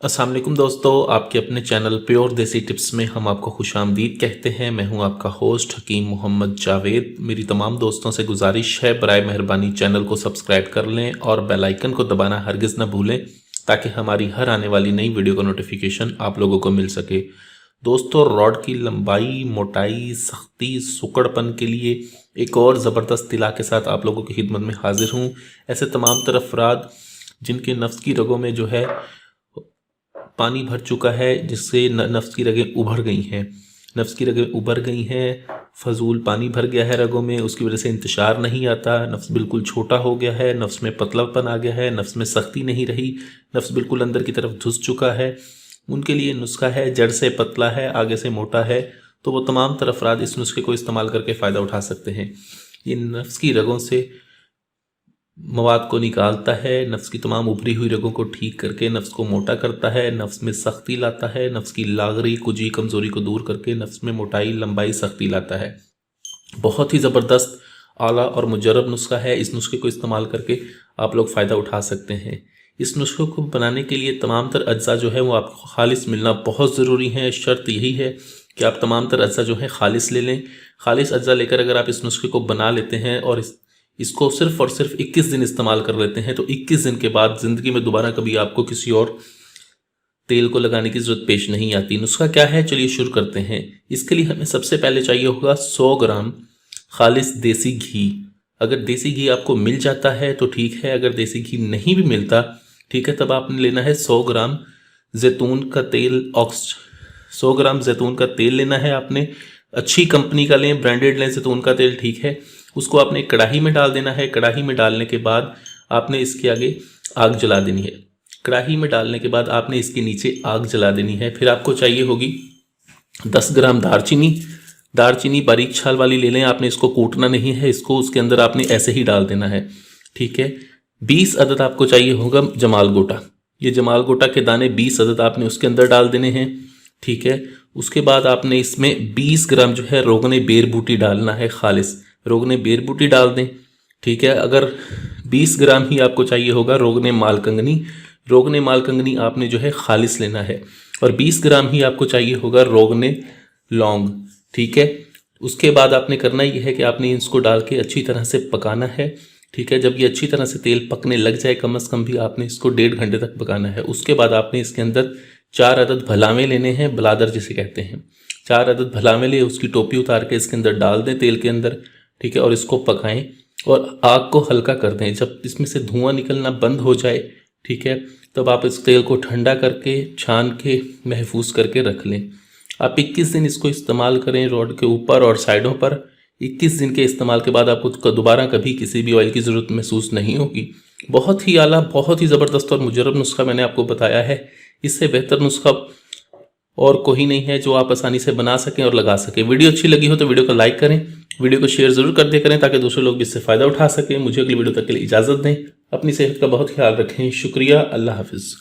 अस्सलाम वालेकुम दोस्तों, आपके अपने चैनल प्योर देसी टिप्स में हम आपको खुशामदीद कहते हैं। मैं हूं आपका होस्ट हकीम मोहम्मद जावेद। मेरी तमाम दोस्तों से गुजारिश है, बराए मेहरबानी चैनल को सब्सक्राइब कर लें और बेल आइकन को दबाना हरगिज़ ना भूलें ताकि हमारी हर आने वाली नई वीडियो का नोटिफिकेशन आप लोगों को मिल सके। दोस्तों, रॉड की लंबाई, मोटाई, सख्ती, सुकड़पन के लिए एक और ज़बरदस्त तिला के साथ आप लोगों की खिदमत में हाजिर हूँ। ऐसे तमाम तर अफराद जिनके नफ्स की रगों में जो है पानी भर चुका है, जिससे नफ्स की रगें उभर गई हैं, नफ्स की रगें उभर गई हैं, फजूल पानी भर गया है रगों में, उसकी वजह से इंतशार नहीं आता, नफ्स बिल्कुल छोटा हो गया है, नफ्स में पतलापन आ गया है, नफ्स में सख्ती नहीं रही, नफ्स बिल्कुल अंदर की तरफ धुस चुका है। उनके लिए नुस्खा है, जड़ से पतला है, आगे से मोटा है, तो वो तमाम तर अफराद इस नुस्खे को इस्तेमाल करके फ़ायदा उठा सकते हैं। ये नफ्स की रगों से मवाद को निकालता है, नफ्स की तमाम उभरी हुई रगों को ठीक करके नफ्स को मोटा करता है, नफ्स में सख्ती लाता है, नफ्स की लागरी, कुजी, कमज़ोरी को दूर करके नफ्स में मोटाई, लंबाई, सख्ती लाता है। बहुत ही ज़बरदस्त, आला और मुजर्रब नुस्खा है। इस नुस्खे को इस्तेमाल करके आप लोग फ़ायदा उठा सकते हैं। इस नुस्खे को बनाने के लिए तमाम तर अज्जा जो है वो आपको खालिस मिलना बहुत ज़रूरी है। शर्त यही है कि आप तमाम तर अज्जा जो है खालिस ले लें। खालिस अज्जा लेकर अगर आप इस नुस्खे को बना लेते हैं और इसको सिर्फ और सिर्फ 21 दिन इस्तेमाल कर लेते हैं तो 21 दिन के बाद ज़िंदगी में दोबारा कभी आपको किसी और तेल को लगाने की ज़रूरत पेश नहीं आती। नुस्खा क्या है, चलिए शुरू करते हैं। इसके लिए हमें सबसे पहले चाहिए होगा 100 ग्राम खालिस देसी घी। अगर देसी घी आपको मिल जाता है तो ठीक है, अगर देसी घी नहीं भी मिलता ठीक है, तब आपने लेना है 100 ग्राम जैतून का तेल। 100 ग्राम जैतून का तेल लेना है आपने। अच्छी कंपनी का लें, ब्रांडेड लें जैतून का तेल, ठीक है। उसको आपने कढ़ाई में डाल देना है। कढ़ाई में डालने के बाद आपने इसके आगे आग जला देनी है। कढ़ाई में डालने के बाद आपने इसके नीचे आग जला देनी है। फिर आपको चाहिए होगी 10 ग्राम दालचीनी। दालचीनी बारीक छाल वाली ले लें, आपने इसको कूटना नहीं है, इसको उसके अंदर आपने ऐसे ही डाल देना है, ठीक है। 20 अदद आपको चाहिए होगा जमाल गोटा। ये जमाल गोटा के दाने 20 अदद आपने उसके अंदर डाल देने हैं, ठीक है। उसके बाद आपने इसमें 20 ग्राम जो है रोगने बेर बूटी डालना है, खालिस रोगने बेर बूटी डाल दें, ठीक है। अगर 20 ग्राम ही आपको चाहिए होगा रोगने मालकंगनी। रोगने मालकंगनी आपने जो है खालिस लेना है। और 20 ग्राम ही आपको चाहिए होगा रोगने लौंग, ठीक है। उसके बाद आपने करना यह है कि आपने इसको डाल के अच्छी तरह से पकाना है, ठीक है। जब ये अच्छी तरह से तेल पकने लग जाए, कम से कम भी आपने इसको 1.5 घंटे तक पकाना है। उसके बाद आपने इसके अंदर 4 अदद भलावे लेने हैं, ब्लादर जिसे कहते हैं। 4 अदद भलावे ले, उसकी टोपी उतार के इसके अंदर डाल दें तेल के अंदर, ठीक है। और इसको पकाएं और आग को हल्का कर दें। जब इसमें से धुआं निकलना बंद हो जाए, ठीक है, तब आप इस तेल को ठंडा करके छान के महफूज करके रख लें। आप 21 दिन इसको इस्तेमाल करें रॉड के ऊपर और साइडों पर। 21 दिन के इस्तेमाल के बाद आपको दोबारा कभी किसी भी ऑयल की ज़रूरत महसूस नहीं होगी। बहुत ही आला, बहुत ही ज़बरदस्त और मुजर्रब नुस्खा मैंने आपको बताया है। इससे बेहतर नुस्खा और कोई नहीं है जो आप आसानी से बना सकें और लगा सकें। वीडियो अच्छी लगी हो तो वीडियो को लाइक करें, वीडियो को शेयर ज़रूर कर दिया करें ताकि दूसरे लोग भी इससे फ़ायदा उठा सकें। मुझे अगली वीडियो तक के लिए इजाज़त दें। अपनी सेहत का बहुत ख्याल रखें। शुक्रिया। अल्लाह हाफिज़।